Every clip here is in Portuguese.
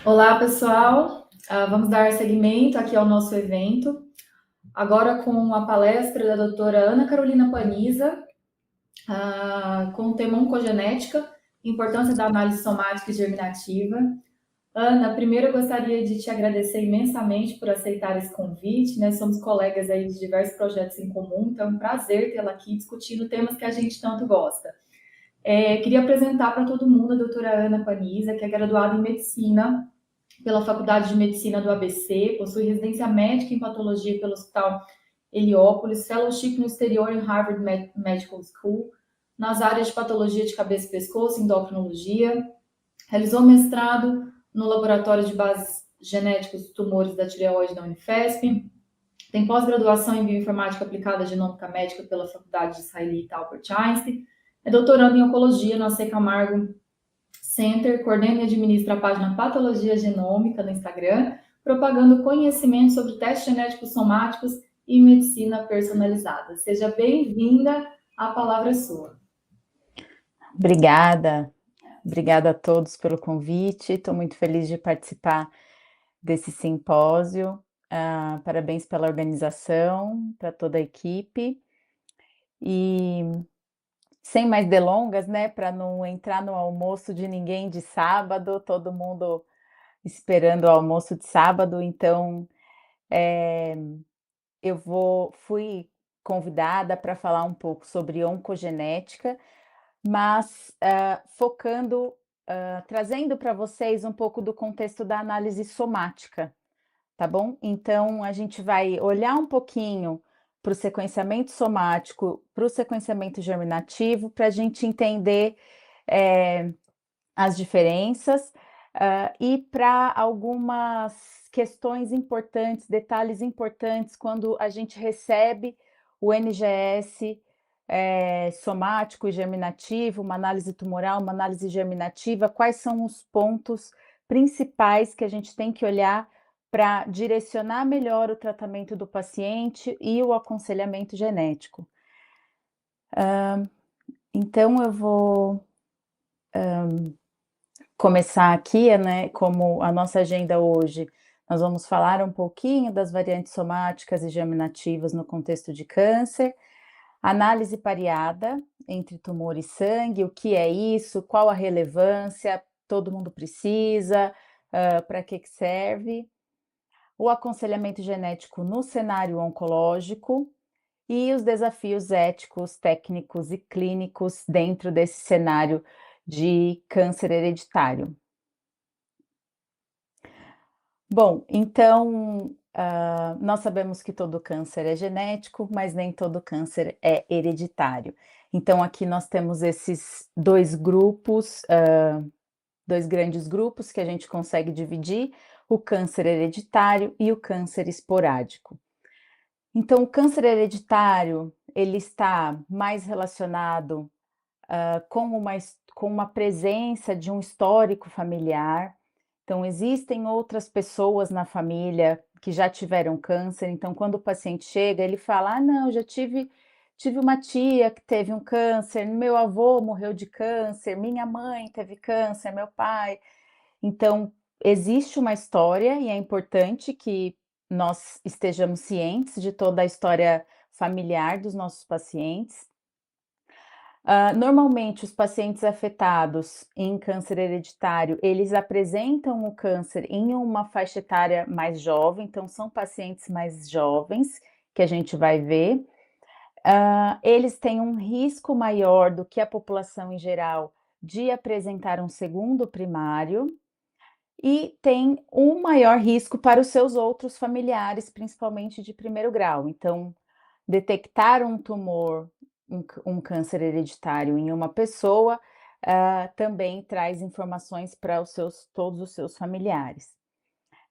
Olá, pessoal. Vamos dar seguimento aqui ao nosso evento, agora com a palestra da doutora Ana Carolina Paniza, com o tema oncogenética, importância da análise somática e germinativa. Ana, primeiro eu gostaria de te agradecer imensamente por aceitar esse convite, né? Somos colegas aí de diversos projetos em comum, então é um prazer tê-la aqui discutindo temas que a gente tanto gosta. Queria apresentar para todo mundo a doutora Ana Paniza, que é graduada em Medicina pela Faculdade de Medicina do ABC, possui residência médica em patologia pelo Hospital Heliópolis, fellowship no exterior em Harvard Medical School, nas áreas de patologia de cabeça e pescoço, endocrinologia, realizou mestrado no Laboratório de Bases Genéticas dos Tumores da Tireoide da Unifesp, tem pós-graduação em Bioinformática Aplicada à Genômica Médica pela Faculdade Israelita Albert Einstein, é doutorando em Oncologia no AC Camargo Center, coordena e administra a página Patologia Genômica no Instagram, propagando conhecimento sobre testes genéticos somáticos e medicina personalizada. Seja bem-vinda, a palavra é sua. Obrigada, obrigada a todos pelo convite. Estou muito feliz de participar desse simpósio. Parabéns pela organização, para toda a equipe. E sem mais delongas, né, para não entrar no almoço de ninguém de sábado, todo mundo esperando o almoço de sábado, então fui convidada para falar um pouco sobre oncogenética, mas focando, trazendo para vocês um pouco do contexto da análise somática, tá bom? Então, a gente vai olhar um pouquinho para o sequenciamento somático, para o sequenciamento germinativo, para a gente entender as diferenças e para algumas questões importantes, detalhes importantes, quando a gente recebe o NGS somático e germinativo, uma análise tumoral, uma análise germinativa, quais são os pontos principais que a gente tem que olhar para direcionar melhor o tratamento do paciente e o aconselhamento genético. Então, eu vou começar aqui, né, como a nossa agenda hoje, nós vamos falar um pouquinho das variantes somáticas e germinativas no contexto de câncer, análise pareada entre tumor e sangue, o que é isso, qual a relevância, todo mundo precisa, para que serve, o aconselhamento genético no cenário oncológico e os desafios éticos, técnicos e clínicos dentro desse cenário de câncer hereditário. Bom, então, nós sabemos que todo câncer é genético, mas nem todo câncer é hereditário. Então, aqui nós temos esses dois grupos, dois grandes grupos que a gente consegue dividir: o câncer hereditário e o câncer esporádico. Então, o câncer hereditário, ele está mais relacionado, com uma presença de um histórico familiar. Então, existem outras pessoas na família que já tiveram câncer, então quando o paciente chega, ele fala: "Ah, não, já tive uma tia que teve um câncer, meu avô morreu de câncer, minha mãe teve câncer, meu pai". Então, existe uma história e é importante que nós estejamos cientes de toda a história familiar dos nossos pacientes. Normalmente, os pacientes afetados em câncer hereditário, eles apresentam o câncer em uma faixa etária mais jovem, então são pacientes mais jovens que a gente vai ver. Eles têm um risco maior do que a população em geral de apresentar um segundo primário e tem um maior risco para os seus outros familiares, principalmente de primeiro grau. Então, detectar um tumor, um câncer hereditário em uma pessoa, também traz informações para todos os seus familiares.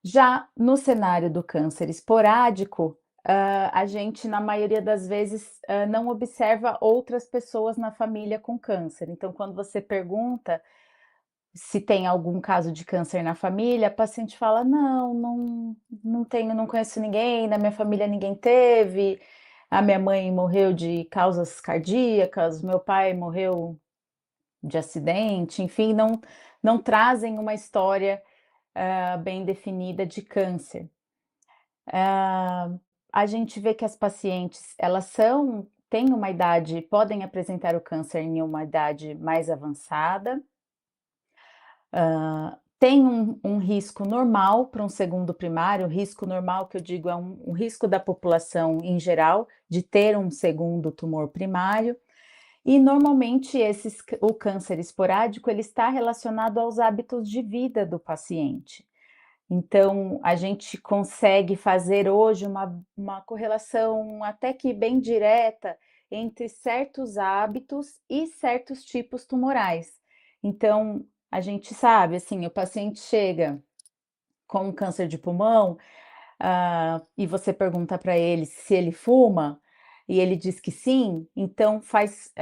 Já no cenário do câncer esporádico, a gente, na maioria das vezes, não observa outras pessoas na família com câncer. Então, quando você pergunta se tem algum caso de câncer na família, a paciente fala: "Não, não tenho, não conheço ninguém, na minha família ninguém teve, a minha mãe morreu de causas cardíacas, meu pai morreu de acidente", enfim, não trazem uma história bem definida de câncer. Ah, a gente vê que as pacientes, elas têm uma idade, podem apresentar o câncer em uma idade mais avançada, tem um risco normal para um segundo primário. O risco normal que eu digo é um risco da população em geral de ter um segundo tumor primário, e normalmente o câncer esporádico ele está relacionado aos hábitos de vida do paciente. Então, a gente consegue fazer hoje uma correlação até que bem direta entre certos hábitos e certos tipos tumorais. Então, a gente sabe, assim, o paciente chega com um câncer de pulmão, e você pergunta para ele se ele fuma, e ele diz que sim, então faz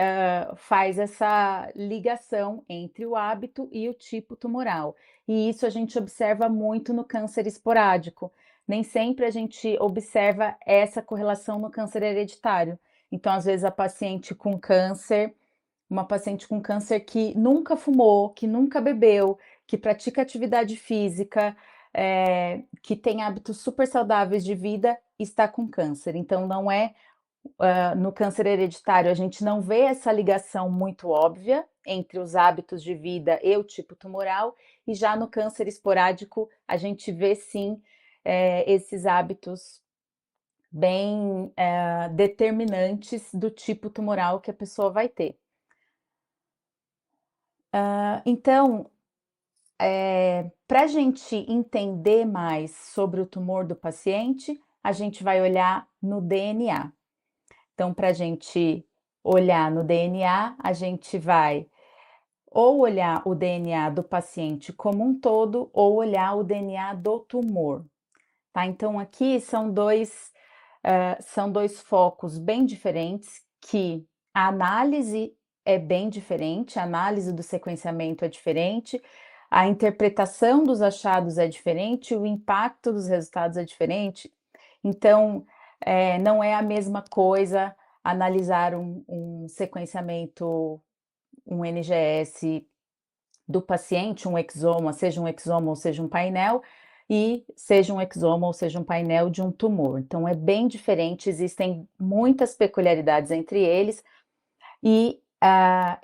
essa ligação entre o hábito e o tipo tumoral. E isso a gente observa muito no câncer esporádico. Nem sempre a gente observa essa correlação no câncer hereditário. Então, às vezes, uma paciente com câncer que nunca fumou, que nunca bebeu, que pratica atividade física, que tem hábitos super saudáveis de vida, está com câncer. Então, não é no câncer hereditário, a gente não vê essa ligação muito óbvia entre os hábitos de vida e o tipo tumoral, e já no câncer esporádico, a gente vê sim esses hábitos bem determinantes do tipo tumoral que a pessoa vai ter. Então, para a gente entender mais sobre o tumor do paciente, a gente vai olhar no DNA. Então, para a gente olhar no DNA, a gente vai ou olhar o DNA do paciente como um todo, ou olhar o DNA do tumor, tá? Então, aqui são dois focos bem diferentes, que a análise é bem diferente, a análise do sequenciamento é diferente, a interpretação dos achados é diferente, o impacto dos resultados é diferente. Então, não é a mesma coisa analisar um sequenciamento, um NGS do paciente, um exoma ou seja um painel, e seja um exoma ou seja um painel de um tumor. Então é bem diferente, existem muitas peculiaridades entre eles, e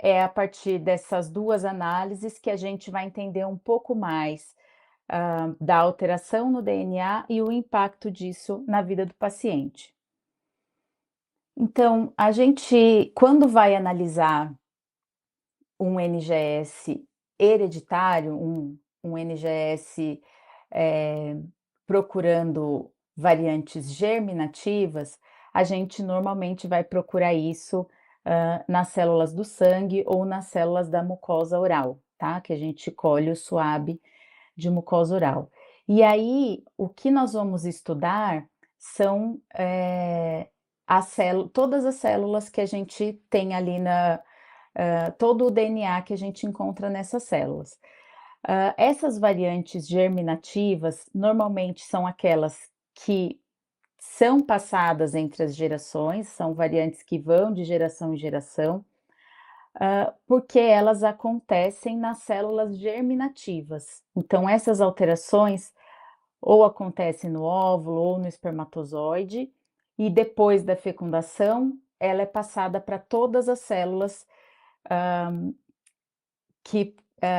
é a partir dessas duas análises que a gente vai entender um pouco mais da alteração no DNA e o impacto disso na vida do paciente. Então, a gente, quando vai analisar um NGS hereditário, um NGS procurando variantes germinativas, a gente normalmente vai procurar isso nas células do sangue ou nas células da mucosa oral, tá? Que a gente colhe o suave de mucosa oral. E aí, o que nós vamos estudar são todas as células que a gente tem ali todo o DNA que a gente encontra nessas células. Essas variantes germinativas normalmente são aquelas que são passadas entre as gerações, são variantes que vão de geração em geração, porque elas acontecem nas células germinativas. Então, essas alterações ou acontecem no óvulo ou no espermatozoide, e depois da fecundação, ela é passada para todas as células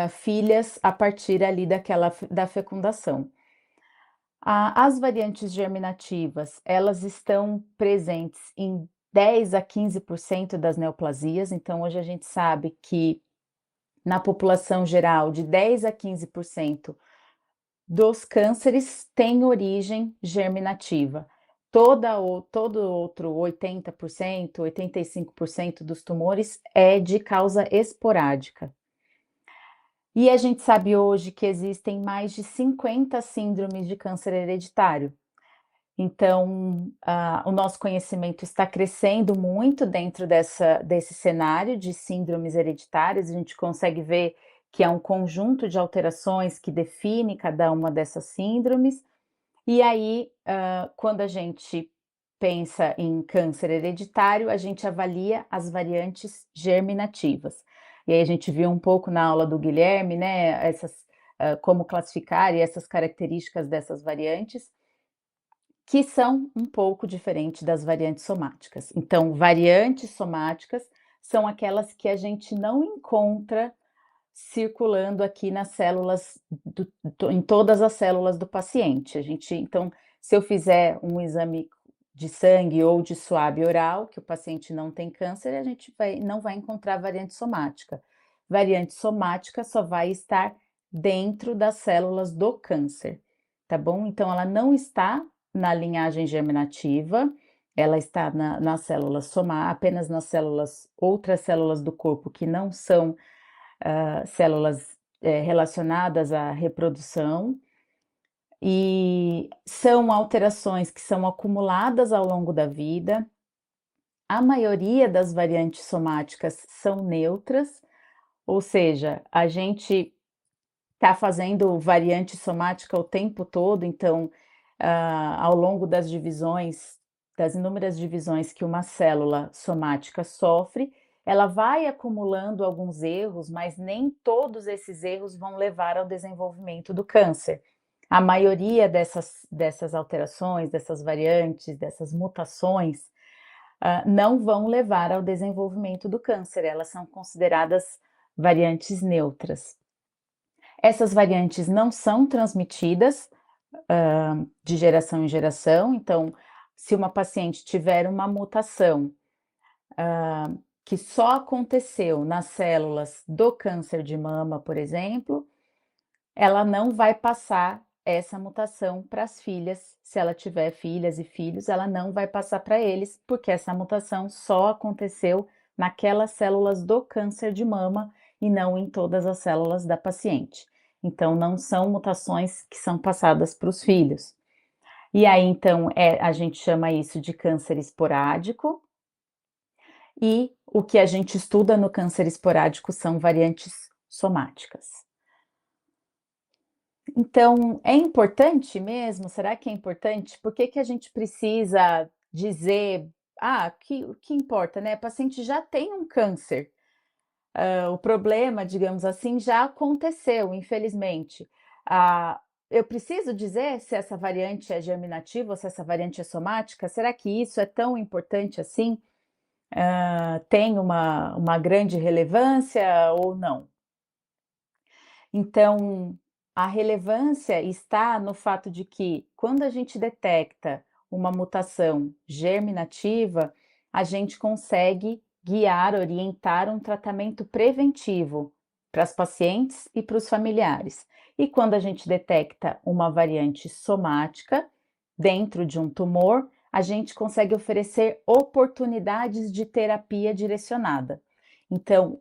filhas a partir ali da fecundação. As variantes germinativas, elas estão presentes em 10 a 15% das neoplasias, então hoje a gente sabe que na população geral, de 10 a 15% dos cânceres tem origem germinativa. Todo outro 80%, 85% dos tumores é de causa esporádica. E a gente sabe hoje que existem mais de 50 síndromes de câncer hereditário. Então, o nosso conhecimento está crescendo muito dentro desse cenário de síndromes hereditárias. A gente consegue ver que é um conjunto de alterações que define cada uma dessas síndromes. E aí, quando a gente pensa em câncer hereditário, a gente avalia as variantes germinativas. E aí a gente viu um pouco na aula do Guilherme, né, como classificar e essas características dessas variantes, que são um pouco diferentes das variantes somáticas. Então, variantes somáticas são aquelas que a gente não encontra circulando aqui nas células em todas as células do paciente. Então, se eu fizer um exame de sangue ou de suave oral, que o paciente não tem câncer, a gente não vai encontrar variante somática. Variante somática só vai estar dentro das células do câncer, tá bom? Então, ela não está na linhagem germinativa, ela está nas células apenas nas outras células do corpo que não são células relacionadas à reprodução, e são alterações que são acumuladas ao longo da vida. A maioria das variantes somáticas são neutras, ou seja, a gente está fazendo variante somática o tempo todo, então, ao longo das inúmeras divisões que uma célula somática sofre, ela vai acumulando alguns erros, mas nem todos esses erros vão levar ao desenvolvimento do câncer. A maioria dessas alterações, dessas variantes, dessas mutações, não vão levar ao desenvolvimento do câncer, elas são consideradas variantes neutras. Essas variantes não são transmitidas de geração em geração, então, se uma paciente tiver uma mutação que só aconteceu nas células do câncer de mama, por exemplo, ela não vai passar essa mutação para as filhas. Se ela tiver filhas e filhos, ela não vai passar para eles, porque essa mutação só aconteceu naquelas células do câncer de mama e não em todas as células da paciente. Então, não são mutações que são passadas para os filhos. E aí, então, a gente chama isso de câncer esporádico. E o que a gente estuda no câncer esporádico são variantes somáticas. Então, é importante mesmo? Será que é importante? Por que a gente precisa dizer, o que importa, né? O paciente já tem um câncer. O problema, digamos assim, já aconteceu, infelizmente. Eu preciso dizer se essa variante é germinativa ou se essa variante é somática? Será que isso é tão importante assim? Tem uma grande relevância ou não? Então, a relevância está no fato de que, quando a gente detecta uma mutação germinativa, a gente consegue guiar, orientar um tratamento preventivo para as pacientes e para os familiares. E quando a gente detecta uma variante somática dentro de um tumor, a gente consegue oferecer oportunidades de terapia direcionada. Então,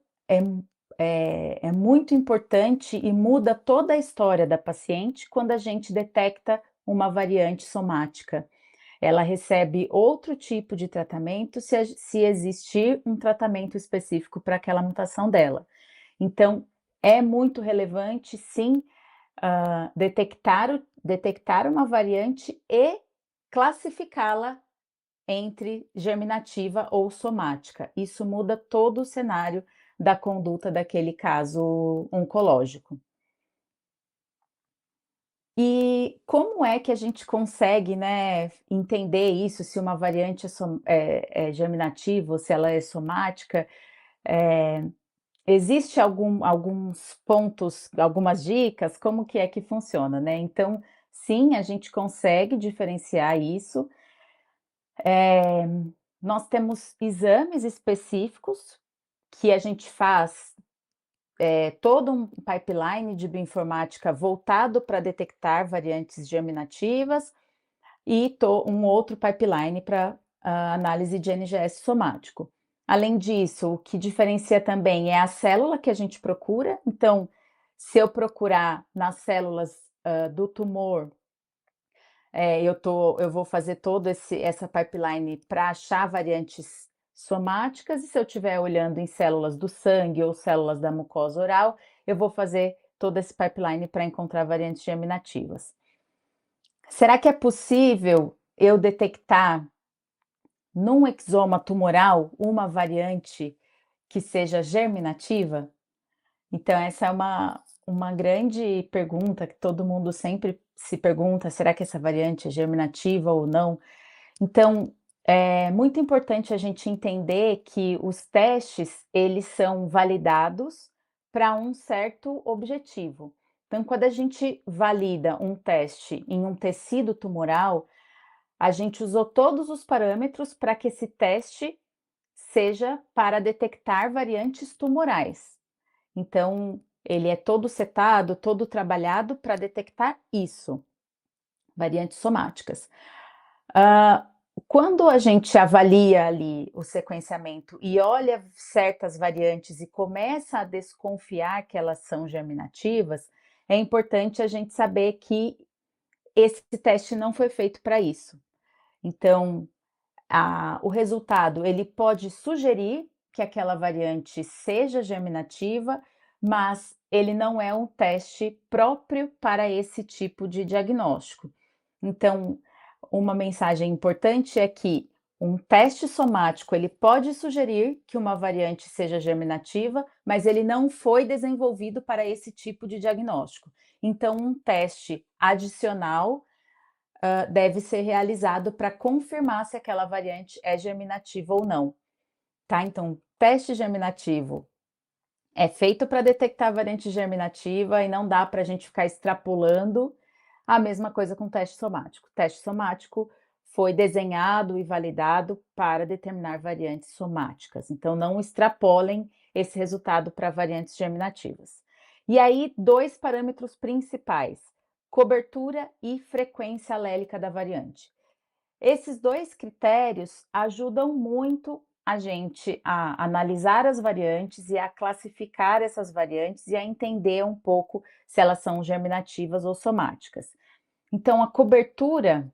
é muito importante e muda toda a história da paciente quando a gente detecta uma variante somática. Ela recebe outro tipo de tratamento se existir um tratamento específico para aquela mutação dela. Então, é muito relevante, sim, detectar uma variante e classificá-la entre germinativa ou somática. Isso muda todo o cenário da conduta daquele caso oncológico. E como é que a gente consegue, né, entender isso, se uma variante é germinativa ou se ela é somática? Existe alguns pontos, algumas dicas, como que é que funciona, né? Então, sim, a gente consegue diferenciar isso. Nós temos exames específicos que a gente faz todo um pipeline de bioinformática voltado para detectar variantes germinativas e um outro pipeline para análise de NGS somático. Além disso, o que diferencia também é a célula que a gente procura. Então, se eu procurar nas células do tumor, eu vou fazer toda essa pipeline para achar variantes somáticas, e se eu estiver olhando em células do sangue ou células da mucosa oral, eu vou fazer todo esse pipeline para encontrar variantes germinativas. Será que é possível eu detectar num exoma tumoral uma variante que seja germinativa? Então, essa é uma grande pergunta que todo mundo sempre se pergunta: será que essa variante é germinativa ou não? Então, é muito importante a gente entender que os testes, eles são validados para um certo objetivo. Então, quando a gente valida um teste em um tecido tumoral, a gente usou todos os parâmetros para que esse teste seja para detectar variantes tumorais. Então, ele é todo setado, todo trabalhado para detectar isso, variantes somáticas. Ah, quando a gente avalia ali o sequenciamento e olha certas variantes e começa a desconfiar que elas são germinativas, é importante a gente saber que esse teste não foi feito para isso. Então, o resultado ele pode sugerir que aquela variante seja germinativa, mas ele não é um teste próprio para esse tipo de diagnóstico. Então, uma mensagem importante é que um teste somático ele pode sugerir que uma variante seja germinativa, mas ele não foi desenvolvido para esse tipo de diagnóstico. Então, um teste adicional deve ser realizado para confirmar se aquela variante é germinativa ou não, tá? Então, teste germinativo é feito para detectar a variante germinativa e não dá para a gente ficar extrapolando. A mesma coisa com teste somático. Teste somático foi desenhado e validado para determinar variantes somáticas. Então, não extrapolem esse resultado para variantes germinativas. E aí, dois parâmetros principais: cobertura e frequência alélica da variante. Esses dois critérios ajudam muito a gente a analisar as variantes e a classificar essas variantes e a entender um pouco se elas são germinativas ou somáticas. Então, a cobertura,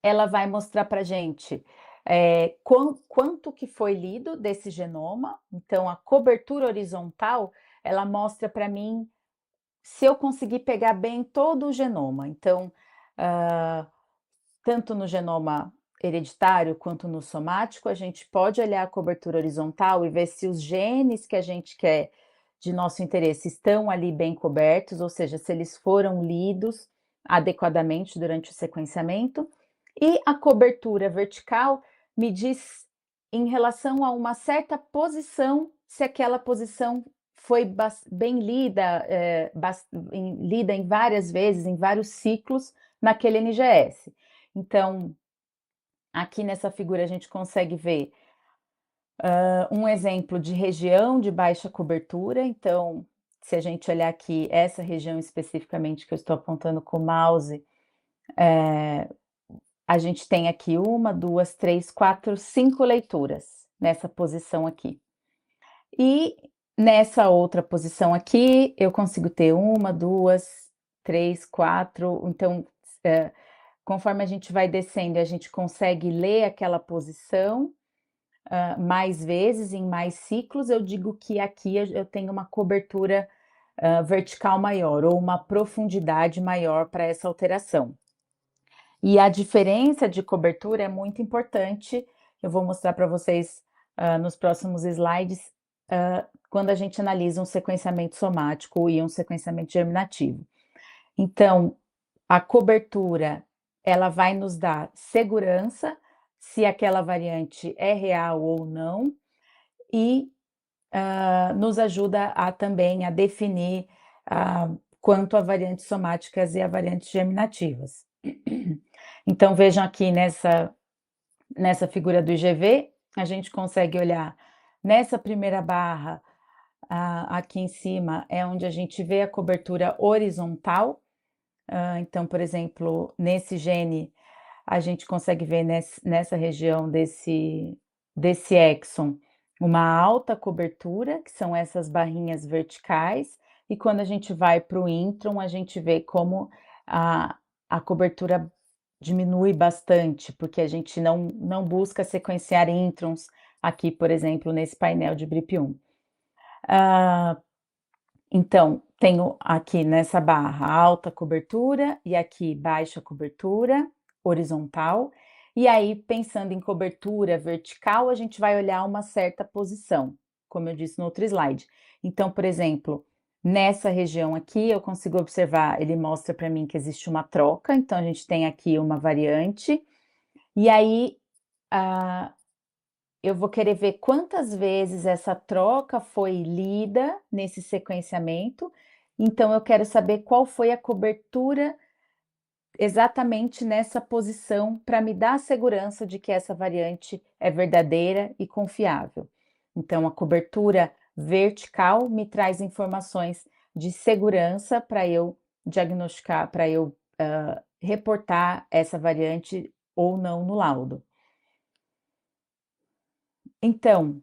ela vai mostrar para a gente quanto que foi lido desse genoma. Então, a cobertura horizontal, ela mostra para mim se eu conseguir pegar bem todo o genoma. Então, tanto no genoma hereditário quanto no somático, a gente pode olhar a cobertura horizontal e ver se os genes que a gente quer de nosso interesse estão ali bem cobertos, ou seja, se eles foram lidos adequadamente durante o sequenciamento. E a cobertura vertical me diz em relação a uma certa posição, se aquela posição foi bem lida, lida em várias vezes, em vários ciclos naquele NGS. Então, aqui nessa figura a gente consegue ver um exemplo de região de baixa cobertura. Então, se a gente olhar aqui, essa região especificamente que eu estou apontando com o mouse, a gente tem aqui 1, 2, 3, 4, 5 leituras nessa posição aqui. E nessa outra posição aqui, eu consigo ter 1, 2, 3, 4. Então, conforme a gente vai descendo, a gente consegue ler aquela posição mais vezes, em mais ciclos. Eu digo que aqui eu tenho uma cobertura vertical maior ou uma profundidade maior para essa alteração. E a diferença de cobertura é muito importante. Eu vou mostrar para vocês nos próximos slides, quando a gente analisa um sequenciamento somático e um sequenciamento germinativo. Então, a cobertura, ela vai nos dar segurança se aquela variante é real ou não, e nos ajuda também a definir quanto a variantes somáticas e a variantes germinativas. Então, vejam aqui nessa figura do IgV, a gente consegue olhar nessa primeira barra, aqui em cima, é onde a gente vê a cobertura horizontal. Então, por exemplo, nesse gene, a gente consegue ver nessa região desse exon uma alta cobertura, que são essas barrinhas verticais, e quando a gente vai para o intron, a gente vê como a cobertura diminui bastante, porque a gente não busca sequenciar introns aqui, por exemplo, nesse painel de BRIP1. Então, tenho aqui nessa barra alta cobertura e aqui baixa cobertura horizontal. E aí, pensando em cobertura vertical, a gente vai olhar uma certa posição, como eu disse no outro slide. Então, por exemplo, Nessa região aqui, eu consigo observar, ele mostra para mim que existe uma troca, então a gente tem aqui uma variante, e aí, ah, eu vou querer ver quantas vezes essa troca foi lida nesse sequenciamento, então eu quero saber qual foi a cobertura exatamente nessa posição para me dar a segurança de que essa variante é verdadeira e confiável. Então, a cobertura vertical me traz informações de segurança para eu diagnosticar, para eu reportar essa variante ou não no laudo. Então,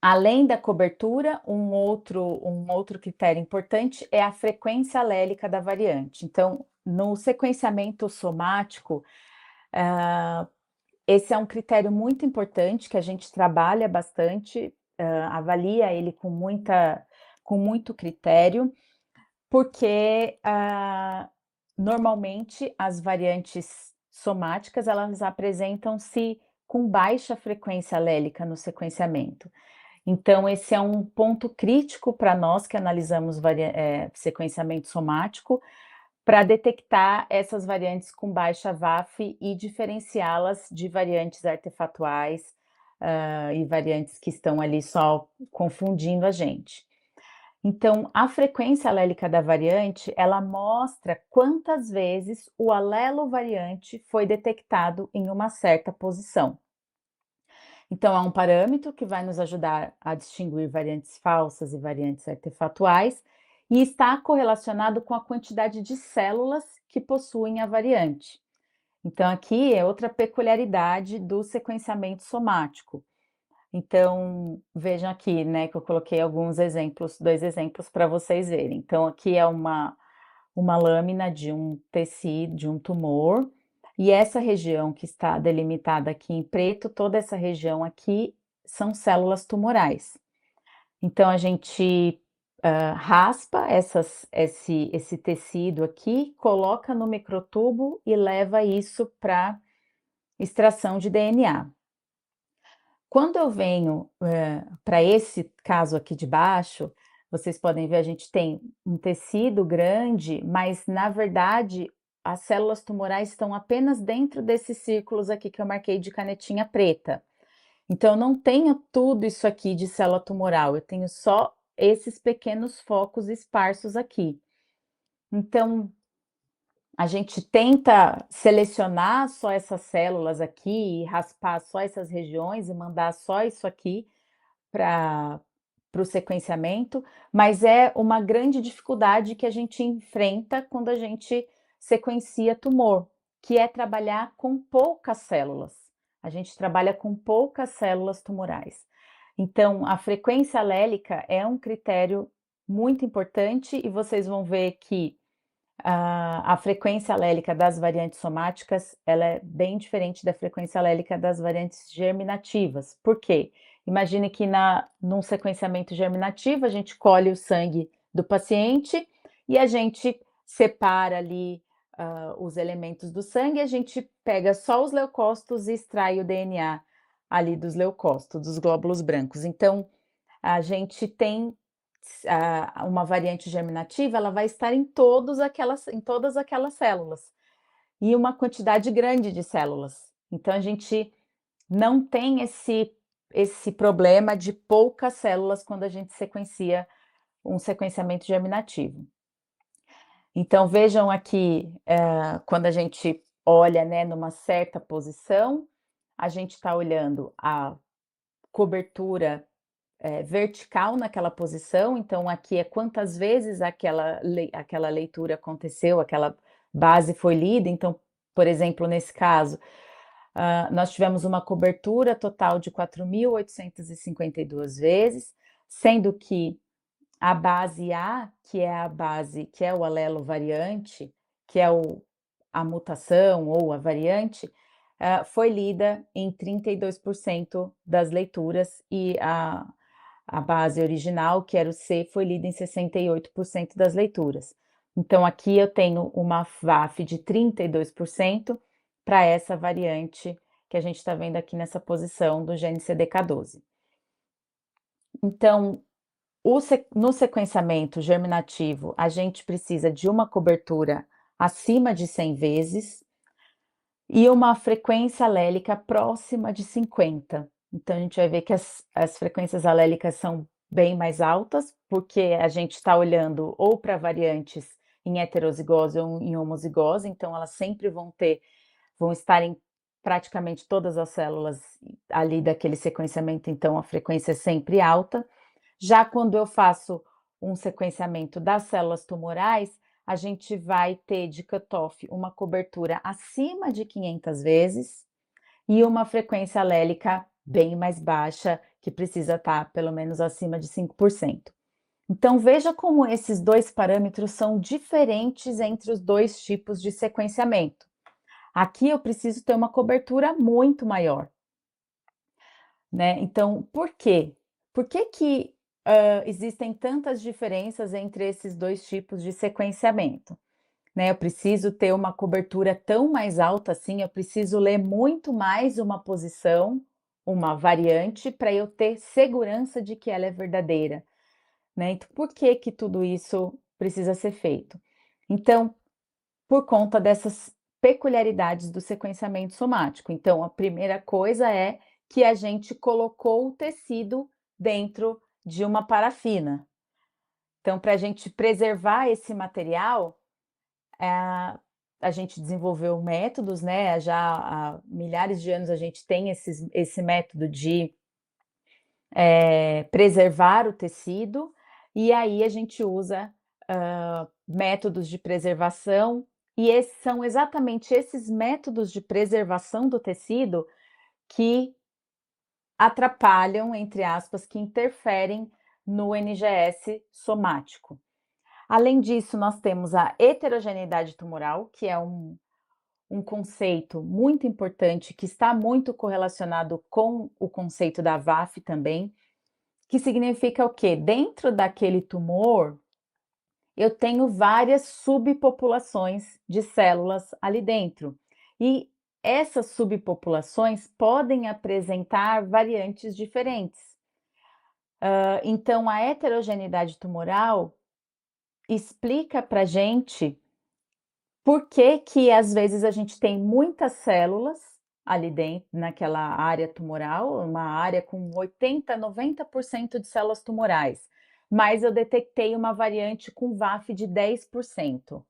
além da cobertura, um outro critério importante é a frequência alélica da variante. Então, no sequenciamento somático, ah, esse é um critério muito importante que a gente trabalha bastante, avalia ele com muito critério, porque, normalmente as variantes somáticas, elas apresentam-se com baixa frequência alélica no sequenciamento. Então esse é um ponto crítico para nós que analisamos sequenciamento somático, para detectar essas variantes com baixa VAF e diferenciá-las de variantes artefatuais, e variantes que estão ali só confundindo a gente. Então, a frequência alélica da variante, ela mostra quantas vezes o alelo variante foi detectado em uma certa posição. Então, é um parâmetro que vai nos ajudar a distinguir variantes falsas e variantes artefatuais, e está correlacionado com a quantidade de células que possuem a variante. Então, aqui é outra peculiaridade do sequenciamento somático. Então, vejam aqui, né, que eu coloquei alguns exemplos, 2 exemplos para vocês verem. Então, aqui é uma lâmina de um tecido, de um tumor, e essa região que está delimitada aqui em preto, toda essa região aqui são células tumorais. Então a gente, raspa esse tecido aqui, coloca no microtubo e leva isso para extração de DNA. Quando eu venho, para esse caso aqui de baixo, vocês podem ver, a gente tem um tecido grande, mas na verdade as células tumorais estão apenas dentro desses círculos aqui que eu marquei de canetinha preta. Então eu não tenho tudo isso aqui de célula tumoral, eu tenho só esses pequenos focos esparsos aqui. Então, a gente tenta selecionar só essas células aqui e raspar só essas regiões e mandar só isso aqui para o sequenciamento, mas é uma grande dificuldade que a gente enfrenta quando a gente sequencia tumor, que é trabalhar com poucas células. A gente trabalha com poucas células tumorais. Então, a frequência alélica é um critério muito importante e vocês vão ver que a frequência alélica das variantes somáticas, ela é bem diferente da frequência alélica das variantes germinativas. Por quê? Imagine que num sequenciamento germinativo, a gente colhe o sangue do paciente e a gente separa ali, os elementos do sangue, a gente pega só os leucócitos e extrai o DNA ali dos leucócitos, dos glóbulos brancos. Então, a gente tem uma variante germinativa, ela vai estar em todas aquelas células, e uma quantidade grande de células. Então a gente não tem esse problema de poucas células quando a gente sequencia um sequenciamento germinativo. Então vejam aqui, quando a gente olha, né, numa certa posição, a gente está olhando a cobertura vertical naquela posição, então aqui é quantas vezes aquela leitura aconteceu, aquela base foi lida. Então, por exemplo, nesse caso, nós tivemos uma cobertura total de 4.852 vezes, sendo que a base A, que é que é o alelo variante, que é a mutação ou a variante, foi lida em 32% das leituras e a base original, que era o C, foi lida em 68% das leituras. Então aqui eu tenho uma VAF de 32% para essa variante que a gente está vendo aqui nessa posição do gene CDK12. Então, No sequenciamento germinativo, a gente precisa de uma cobertura acima de 100 vezes e uma frequência alélica próxima de 50. Então, a gente vai ver que as frequências alélicas são bem mais altas, porque a gente está olhando ou para variantes em heterozigose ou em homozigose, então elas sempre vão estar em praticamente todas as células ali daquele sequenciamento, então a frequência é sempre alta. Já quando eu faço um sequenciamento das células tumorais, a gente vai ter de cutoff uma cobertura acima de 500 vezes e uma frequência alélica bem mais baixa, que precisa estar pelo menos acima de 5%. Então, veja como esses dois parâmetros são diferentes entre os dois tipos de sequenciamento. Aqui eu preciso ter uma cobertura muito maior, né? Então, por quê? Por que que existem tantas diferenças entre esses dois tipos de sequenciamento? Né, eu preciso ter uma cobertura tão mais alta assim, eu preciso ler muito mais uma posição, uma variante, para eu ter segurança de que ela é verdadeira, né? Então, por que que tudo isso precisa ser feito? Então, por conta dessas peculiaridades do sequenciamento somático. Então, a primeira coisa é que a gente colocou o tecido dentro de uma parafina. Então, para a gente preservar esse material, a gente desenvolveu métodos, né? Já há milhares de anos a gente tem esse método de preservar o tecido, e aí a gente usa métodos de preservação, e são exatamente esses métodos de preservação do tecido que atrapalham, entre aspas, que interferem no NGS somático. Além disso, nós temos a heterogeneidade tumoral, que é um conceito muito importante, que está muito correlacionado com o conceito da VAF também, que significa o quê? Dentro daquele tumor, eu tenho várias subpopulações de células ali dentro. E essas subpopulações podem apresentar variantes diferentes. Então, a heterogeneidade tumoral explica para gente por que que às vezes a gente tem muitas células ali dentro, naquela área tumoral, uma área com 80, 90% de células tumorais, mas eu detectei uma variante com VAF de 10%.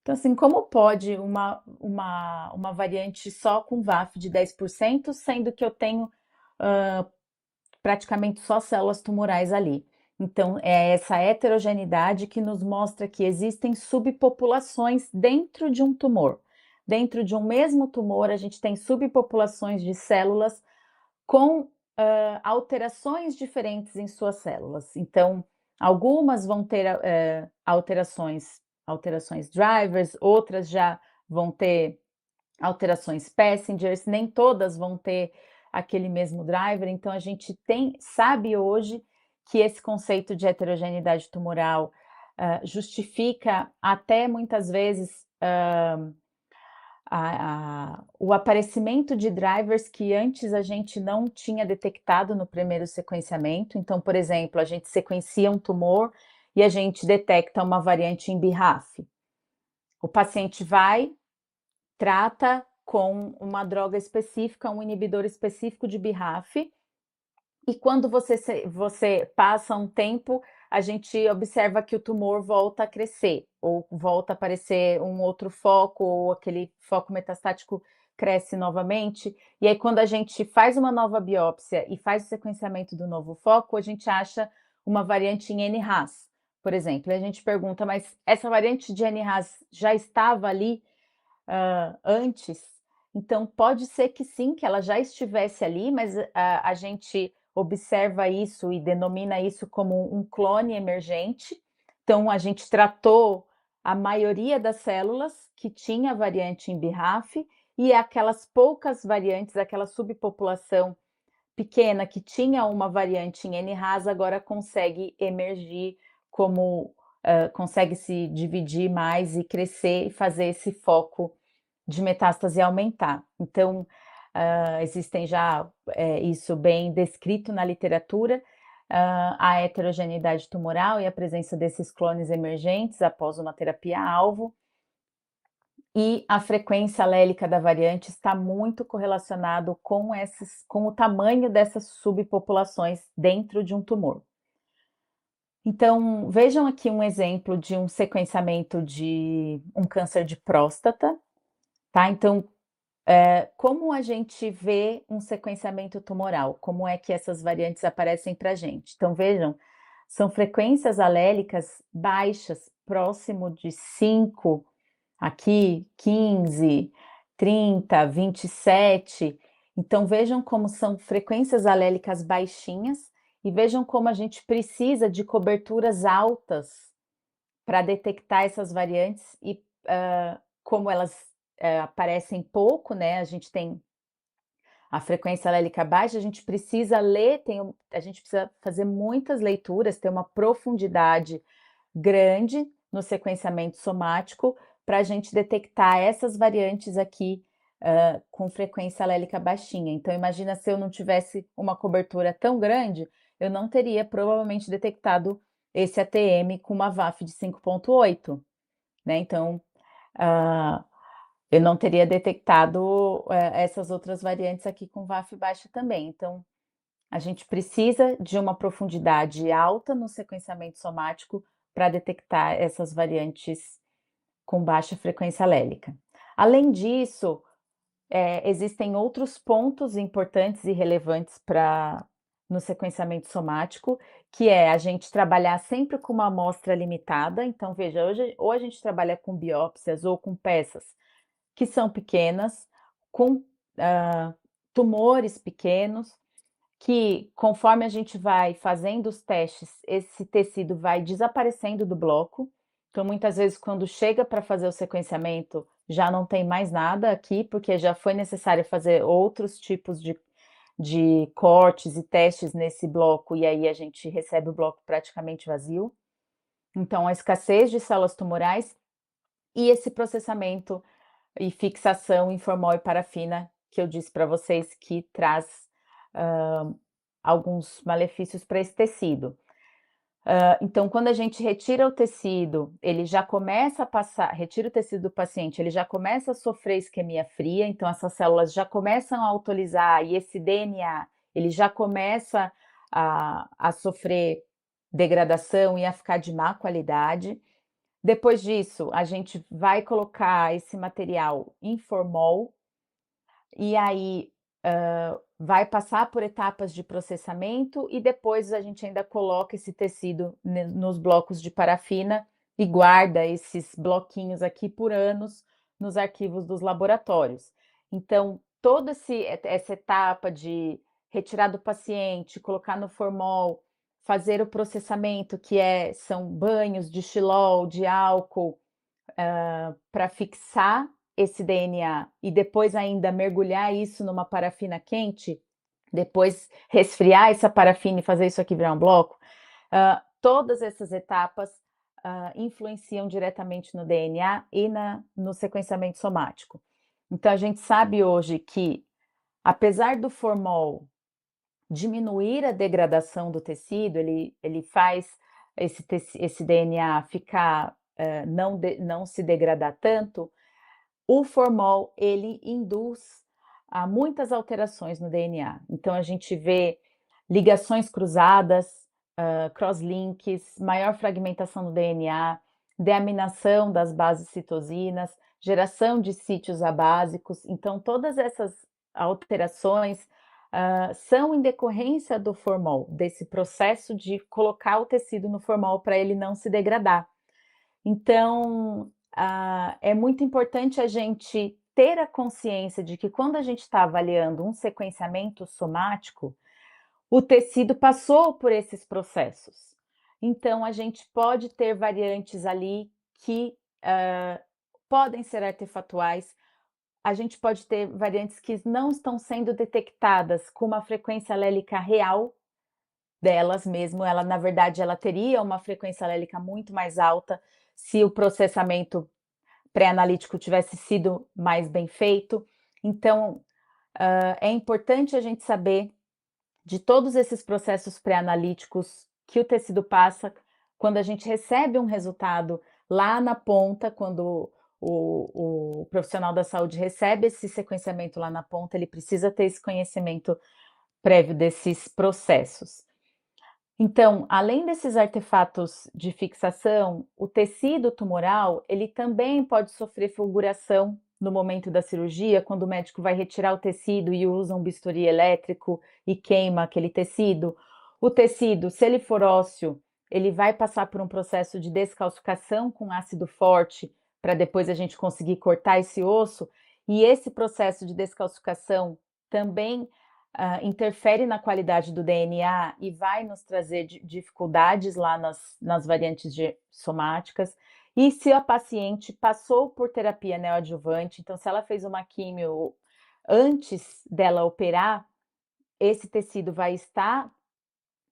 Então, assim, como pode uma variante só com VAF de 10%, sendo que eu tenho praticamente só células tumorais ali? Então, é essa heterogeneidade que nos mostra que existem subpopulações dentro de um tumor. Dentro de um mesmo tumor, a gente tem subpopulações de células com alterações diferentes em suas células. Então, algumas vão ter alterações drivers, outras já vão ter alterações passengers, nem todas vão ter aquele mesmo driver. Então, a gente sabe hoje que esse conceito de heterogeneidade tumoral justifica até muitas vezes o aparecimento de drivers que antes a gente não tinha detectado no primeiro sequenciamento. Então, por exemplo, a gente sequencia um tumor e a gente detecta uma variante em BRAF. O paciente vai, trata com uma droga específica, um inibidor específico de BRAF, e quando você passa um tempo, a gente observa que o tumor volta a crescer, ou volta a aparecer um outro foco, ou aquele foco metastático cresce novamente. E aí, quando a gente faz uma nova biópsia e faz o sequenciamento do novo foco, a gente acha uma variante em NRAS, por exemplo. E a gente pergunta, mas essa variante de NRAS já estava ali antes? Então, pode ser que sim, que ela já estivesse ali, mas a gente observa isso e denomina isso como um clone emergente. Então, a gente tratou a maioria das células que tinha variante em BRAF e aquelas poucas variantes, aquela subpopulação pequena que tinha uma variante em NRAS, agora consegue emergir como, consegue se dividir mais e crescer e fazer esse foco de metástase aumentar. Então, existem já isso bem descrito na literatura. a heterogeneidade tumoral e a presença desses clones emergentes após uma terapia-alvo, e a frequência alélica da variante está muito correlacionado com o tamanho dessas subpopulações dentro de um tumor. Então, vejam aqui um exemplo de um sequenciamento de um câncer de próstata, tá? Então, como a gente vê um sequenciamento tumoral? Como é que essas variantes aparecem para a gente? Então, vejam, são frequências alélicas baixas, próximo de 5, aqui 15, 30, 27. Então, vejam como são frequências alélicas baixinhas e vejam como a gente precisa de coberturas altas para detectar essas variantes e como elas aparecem pouco, né? A gente tem a frequência alélica baixa, a gente precisa ler, a gente precisa fazer muitas leituras, ter uma profundidade grande no sequenciamento somático para a gente detectar essas variantes aqui com frequência alélica baixinha. Então, imagina se eu não tivesse uma cobertura tão grande, eu não teria provavelmente detectado esse ATM com uma VAF de 5,8, né? Então, eu não teria detectado essas outras variantes aqui com VAF baixa também. Então, a gente precisa de uma profundidade alta no sequenciamento somático para detectar essas variantes com baixa frequência alélica. Além disso, existem outros pontos importantes e relevantes no sequenciamento somático, que é a gente trabalhar sempre com uma amostra limitada. Então, veja, hoje ou a gente trabalha com biópsias ou com peças que são pequenas, com tumores pequenos, que conforme a gente vai fazendo os testes, esse tecido vai desaparecendo do bloco. Então, muitas vezes, quando chega para fazer o sequenciamento, já não tem mais nada aqui, porque já foi necessário fazer outros tipos de cortes e testes nesse bloco, e aí a gente recebe o bloco praticamente vazio. Então, a escassez de células tumorais e esse processamento e fixação em formol e parafina, que eu disse para vocês que traz alguns malefícios para esse tecido. Então, quando a gente retira o tecido, ele já começa a passar, retira o tecido do paciente, ele já começa a sofrer isquemia fria, então essas células já começam a autolizar e esse DNA, ele já começa a sofrer degradação e a ficar de má qualidade. Depois disso, a gente vai colocar esse material em formol e aí vai passar por etapas de processamento e depois a gente ainda coloca esse tecido nos blocos de parafina e guarda esses bloquinhos aqui por anos nos arquivos dos laboratórios. Então, toda essa etapa de retirar do paciente, colocar no formol, fazer o processamento, são banhos de xilol, de álcool, para fixar esse DNA e depois ainda mergulhar isso numa parafina quente, depois resfriar essa parafina e fazer isso aqui virar um bloco, todas essas etapas influenciam diretamente no DNA e no sequenciamento somático. Então, a gente sabe hoje que, apesar do formol diminuir a degradação do tecido, ele faz esse DNA ficar, não se degradar tanto, o formol ele induz a muitas alterações no DNA. Então a gente vê ligações cruzadas, crosslinks, maior fragmentação do DNA, deaminação das bases citosinas, geração de sítios abásicos. Então todas essas alterações são em decorrência do formol, desse processo de colocar o tecido no formol para ele não se degradar. Então, é muito importante a gente ter a consciência de que quando a gente está avaliando um sequenciamento somático, o tecido passou por esses processos. Então, a gente pode ter variantes ali que podem ser artefatuais, a gente pode ter variantes que não estão sendo detectadas com uma frequência alélica real delas mesmo, ela na verdade ela teria uma frequência alélica muito mais alta se o processamento pré-analítico tivesse sido mais bem feito. Então, é importante a gente saber de todos esses processos pré-analíticos que o tecido passa quando a gente recebe um resultado lá na ponta, quando o profissional da saúde recebe esse sequenciamento lá na ponta, ele precisa ter esse conhecimento prévio desses processos. Então, além desses artefatos de fixação, o tecido tumoral, ele também pode sofrer fulguração no momento da cirurgia, quando o médico vai retirar o tecido e usa um bisturi elétrico e queima aquele tecido. O tecido, se ele for ósseo, ele vai passar por um processo de descalcificação com ácido forte, para depois a gente conseguir cortar esse osso, e esse processo de descalcificação também interfere na qualidade do DNA e vai nos trazer dificuldades lá nas variantes somáticas. E se a paciente passou por terapia neoadjuvante, então se ela fez uma químio antes dela operar, esse tecido vai estar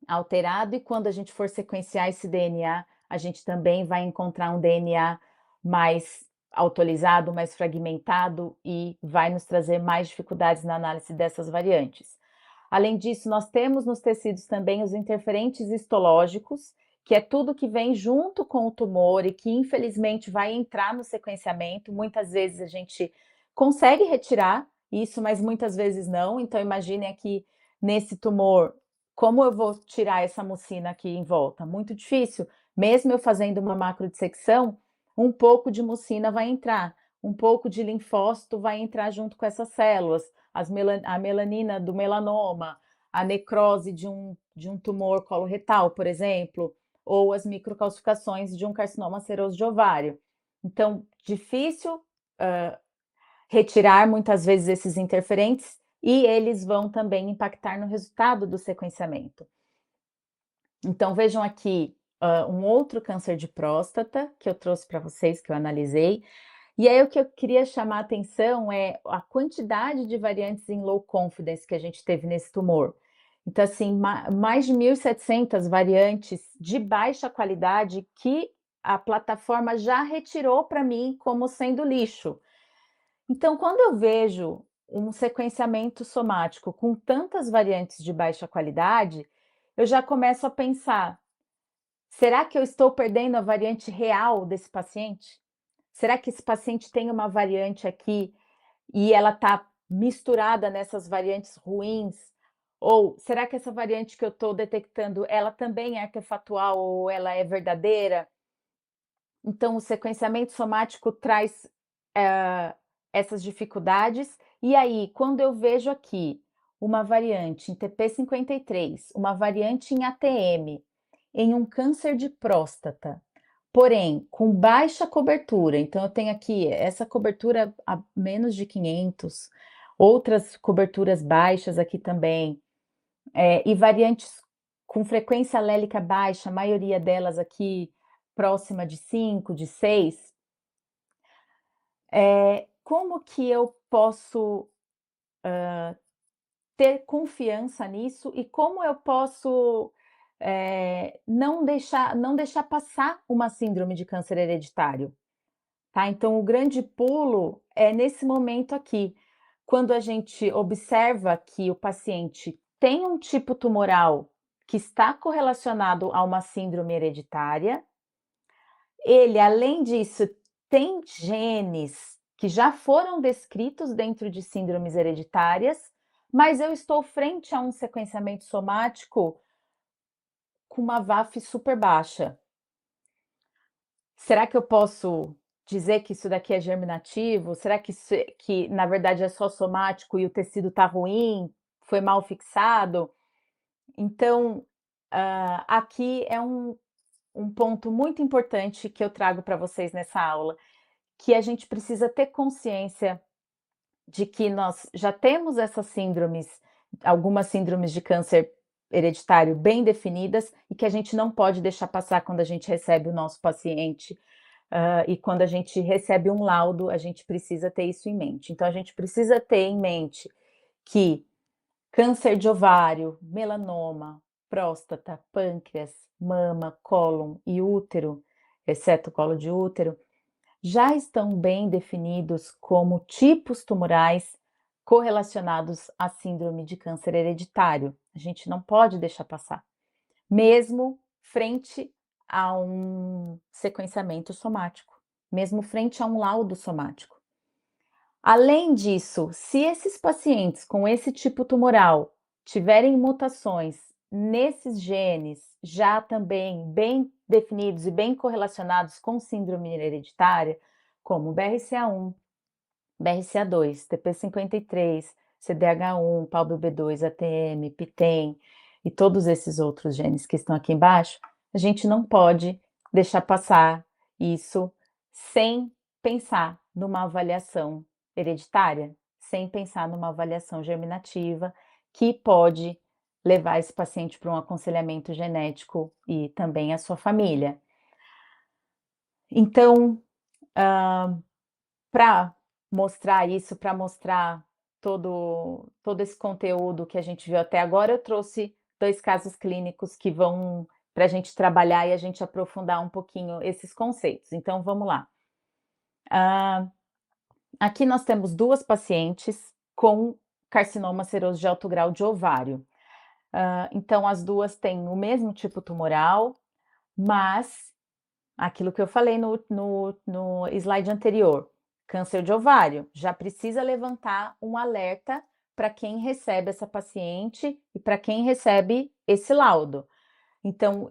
alterado e quando a gente for sequenciar esse DNA, a gente também vai encontrar um DNA mais autolizado, mais fragmentado e vai nos trazer mais dificuldades na análise dessas variantes. Além disso, nós temos nos tecidos também os interferentes histológicos, que é tudo que vem junto com o tumor e que infelizmente vai entrar no sequenciamento. Muitas vezes a gente consegue retirar isso, mas muitas vezes não. Então imaginem aqui nesse tumor, como eu vou tirar essa mucina aqui em volta? Muito difícil. Mesmo eu fazendo uma macrodissecção, um pouco de mucina vai entrar, um pouco de linfócito vai entrar junto com essas células, a melanina do melanoma, a necrose de um tumor coloretal, por exemplo, ou as microcalcificações de um carcinoma seroso de ovário. Então, difícil retirar muitas vezes esses interferentes e eles vão também impactar no resultado do sequenciamento. Então, vejam aqui um outro câncer de próstata que eu trouxe para vocês, que eu analisei. E aí, o que eu queria chamar a atenção é a quantidade de variantes em low confidence que a gente teve nesse tumor. Então, assim, mais de 1.700 variantes de baixa qualidade que a plataforma já retirou para mim como sendo lixo. Então, quando eu vejo um sequenciamento somático com tantas variantes de baixa qualidade, eu já começo a pensar: será que eu estou perdendo a variante real desse paciente? Será que esse paciente tem uma variante aqui e ela está misturada nessas variantes ruins? Ou será que essa variante que eu estou detectando, ela também é artefatual ou ela é verdadeira? Então, o sequenciamento somático traz essas dificuldades. E aí, quando eu vejo aqui uma variante em TP53, uma variante em ATM, em um câncer de próstata, porém com baixa cobertura, então eu tenho aqui essa cobertura a menos de 500, outras coberturas baixas aqui também, e variantes com frequência alélica baixa, a maioria delas aqui próxima de 5, de 6, como que eu posso ter confiança nisso e como eu posso não deixar passar uma síndrome de câncer hereditário, tá? Então, o grande pulo é nesse momento aqui, quando a gente observa que o paciente tem um tipo tumoral que está correlacionado a uma síndrome hereditária, ele, além disso, tem genes que já foram descritos dentro de síndromes hereditárias, mas eu estou frente a um sequenciamento somático com uma VAF super baixa. Será que eu posso dizer que isso daqui é germinativo? Será que na verdade é só somático e o tecido está ruim, foi mal fixado? Então, aqui é um ponto muito importante que eu trago para vocês nessa aula, que a gente precisa ter consciência de que nós já temos essas síndromes, algumas síndromes de câncer hereditário bem definidas e que a gente não pode deixar passar quando a gente recebe o nosso paciente. E quando a gente recebe um laudo, a gente precisa ter isso em mente. Então, a gente precisa ter em mente que câncer de ovário, melanoma, próstata, pâncreas, mama, cólon e útero, exceto colo de útero, já estão bem definidos como tipos tumorais correlacionados à síndrome de câncer hereditário. A A gente não pode deixar passar, mesmo frente a um sequenciamento somático, mesmo frente a um laudo somático. Além disso, se esses pacientes com esse tipo tumoral tiverem mutações nesses genes já também bem definidos e bem correlacionados com síndrome hereditária, como BRCA1, BRCA2, TP53, CDH1, PALB-B2, ATM, PTEN e todos esses outros genes que estão aqui embaixo, a gente não pode deixar passar isso sem pensar numa avaliação hereditária, sem pensar numa avaliação germinativa que pode levar esse paciente para um aconselhamento genético e também a sua família. Então, para mostrar isso, para mostrar todo esse conteúdo que a gente viu até agora, eu trouxe 2 casos clínicos que vão para a gente trabalhar e a gente aprofundar um pouquinho esses conceitos. Então, vamos lá. Aqui nós temos 2 pacientes com carcinoma seroso de alto grau de ovário. Então, as 2 têm o mesmo tipo tumoral, mas aquilo que eu falei no slide anterior, câncer de ovário, já precisa levantar um alerta para quem recebe essa paciente e para quem recebe esse laudo. Então,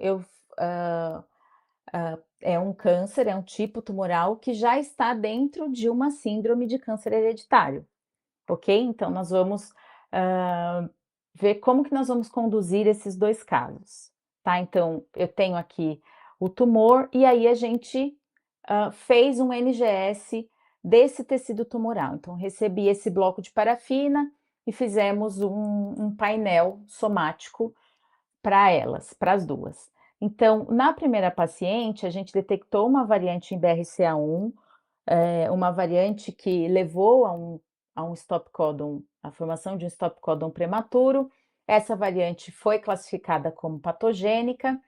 é um câncer, é um tipo tumoral que já está dentro de uma síndrome de câncer hereditário, ok? Então, nós vamos ver como que nós vamos conduzir esses 2 casos, tá? Então, eu tenho aqui o tumor e aí a gente fez um NGS desse tecido tumoral. Então, recebi esse bloco de parafina e fizemos um painel somático para elas, para as 2. Então, na primeira paciente, a gente detectou uma variante em BRCA1, uma variante que levou a um stop codon, a formação de um stop codon prematuro. Essa variante foi classificada como patogênica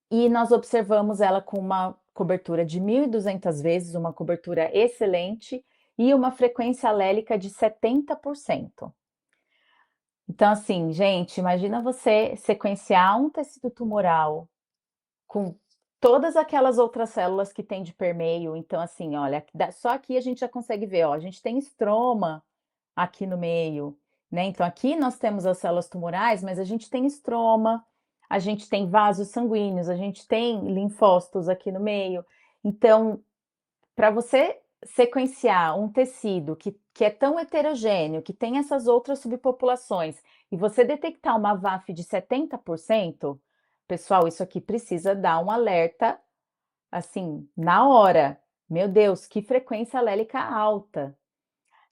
e nós observamos ela com uma cobertura de 1.200 vezes, uma cobertura excelente e uma frequência alélica de 70%. Então, assim, gente, imagina você sequenciar um tecido tumoral com todas aquelas outras células que tem de permeio. Então, assim, olha, só aqui a gente já consegue ver, ó, a gente tem estroma aqui no meio, né? Então, aqui nós temos as células tumorais, mas a gente tem estroma, a gente tem vasos sanguíneos, a gente tem linfócitos aqui no meio. Então, para você sequenciar um tecido que é tão heterogêneo, que tem essas outras subpopulações, e você detectar uma VAF de 70%, pessoal, isso aqui precisa dar um alerta, assim, na hora. Meu Deus, que frequência alélica alta.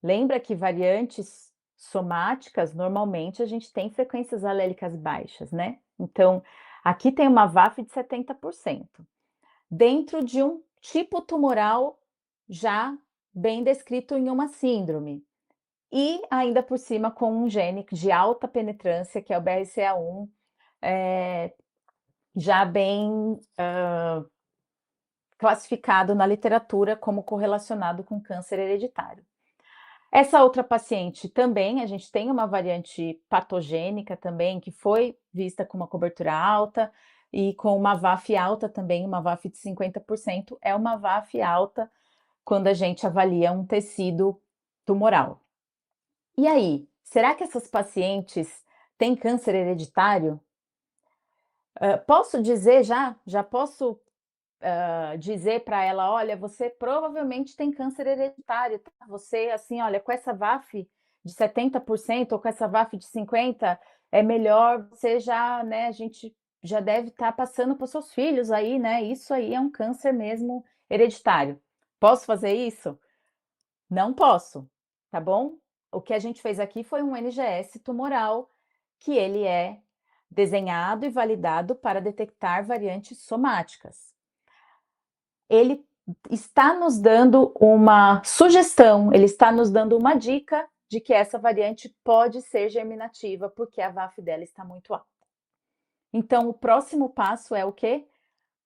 Lembra que variantes somáticas, normalmente a gente tem frequências alélicas baixas, né? Então, aqui tem uma VAF de 70%, dentro de um tipo tumoral já bem descrito em uma síndrome. E ainda por cima com um gene de alta penetrância, que é o BRCA1, já bem classificado na literatura como correlacionado com câncer hereditário. Essa outra paciente também, a gente tem uma variante patogênica também, que foi vista com uma cobertura alta e com uma VAF alta também, uma VAF de 50%, é uma VAF alta quando a gente avalia um tecido tumoral. E aí, será que essas pacientes têm câncer hereditário? Posso dizer já posso dizer para ela, olha, você provavelmente tem câncer hereditário, tá? Você, assim, olha, com essa VAF de 70% ou com essa VAF de 50%, é melhor você já, né, a gente já deve estar passando para os seus filhos aí, né? Isso aí é um câncer mesmo hereditário. Posso fazer isso? Não posso, tá bom? O que a gente fez aqui foi um NGS tumoral, que ele é desenhado e validado para detectar variantes somáticas. Ele está nos dando uma sugestão, ele está nos dando uma dica de que essa variante pode ser germinativa, porque a VAF dela está muito alta. Então, o próximo passo é o quê?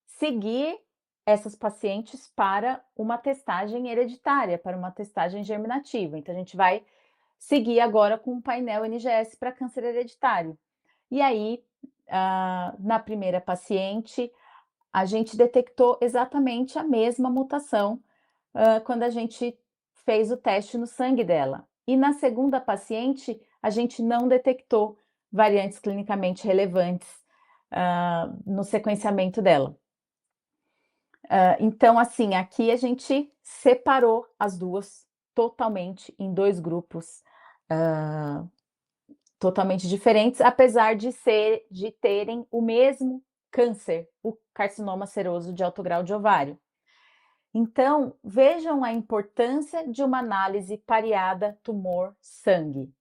Seguir essas pacientes para uma testagem hereditária, para uma testagem germinativa. Então, a gente vai seguir agora com um painel NGS para câncer hereditário. E aí, na primeira paciente, a gente detectou exatamente a mesma mutação, quando a gente fez o teste no sangue dela. E na segunda paciente, a gente não detectou variantes clinicamente relevantes, no sequenciamento dela. Então, assim, aqui a gente separou as duas totalmente em 2 grupos, totalmente diferentes, apesar de terem o mesmo câncer, o carcinoma seroso de alto grau de ovário. Então, vejam a importância de uma análise pareada tumor-sangue.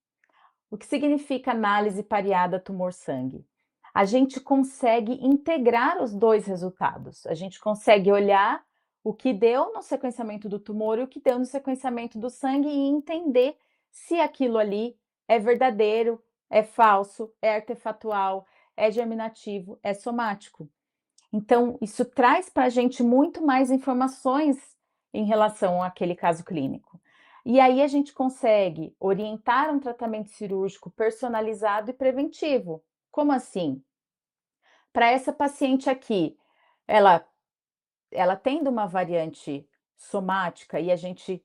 O que significa análise pareada tumor-sangue? A gente consegue integrar os 2 resultados. A gente consegue olhar o que deu no sequenciamento do tumor e o que deu no sequenciamento do sangue e entender se aquilo ali é verdadeiro, é falso, é artefatual, é germinativo, é somático. Então, isso traz para a gente muito mais informações em relação àquele caso clínico. E aí a gente consegue orientar um tratamento cirúrgico personalizado e preventivo. Como assim? Para essa paciente aqui, ela, ela tendo uma variante somática e a gente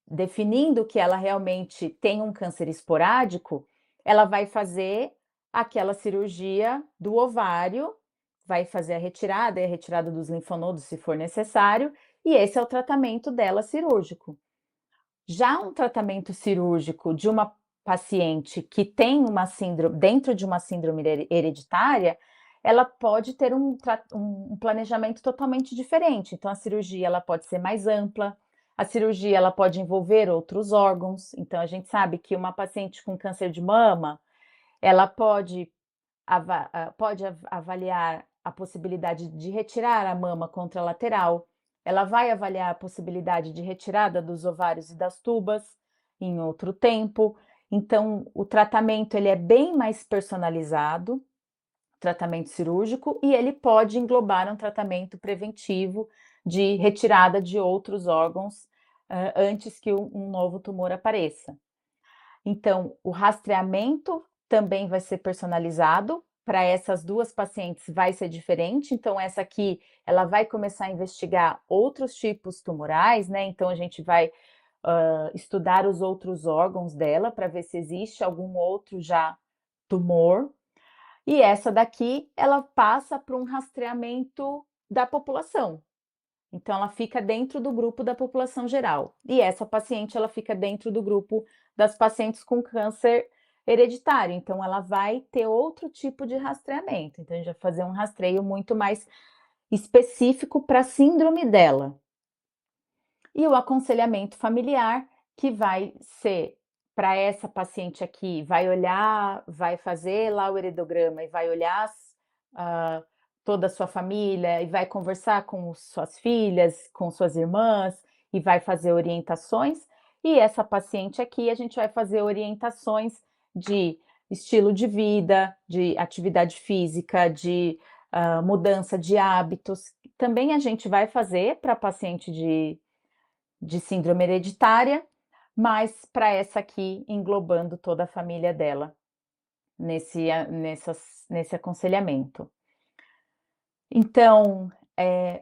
definindo que ela realmente tem um câncer esporádico, ela vai fazer aquela cirurgia do ovário, vai fazer a retirada e a retirada dos linfonodos, se for necessário, e esse é o tratamento dela cirúrgico. Já um tratamento cirúrgico de uma paciente que tem uma síndrome, dentro de uma síndrome hereditária, ela pode ter um planejamento totalmente diferente. Então, a cirurgia ela pode ser mais ampla, a cirurgia ela pode envolver outros órgãos. Então, a gente sabe que uma paciente com câncer de mama, ela pode avaliar a possibilidade de retirar a mama contralateral, ela vai avaliar a possibilidade de retirada dos ovários e das tubas em outro tempo. Então, o tratamento ele é bem mais personalizado, tratamento cirúrgico, e ele pode englobar um tratamento preventivo de retirada de outros órgãos antes que um novo tumor apareça. Então, o rastreamento também vai ser personalizado. Para essas 2 pacientes vai ser diferente. Então, essa aqui, ela vai começar a investigar outros tipos tumorais, né? Então, a gente vai estudar os outros órgãos dela para ver se existe algum outro já tumor. E essa daqui, ela passa para um rastreamento da população. Então, ela fica dentro do grupo da população geral. E essa paciente, ela fica dentro do grupo das pacientes com câncer hereditário. Então, ela vai ter outro tipo de rastreamento. Então, a gente vai fazer um rastreio muito mais específico para a síndrome dela. E o aconselhamento familiar, que vai ser para essa paciente aqui, vai olhar, vai fazer lá o heredograma e vai olhar toda a sua família e vai conversar com suas filhas, com suas irmãs e vai fazer orientações. E essa paciente aqui, a gente vai fazer orientações de estilo de vida, de atividade física, de mudança de hábitos. Também a gente vai fazer para paciente de síndrome hereditária, mas para essa aqui, englobando toda a família dela nesse aconselhamento. Então,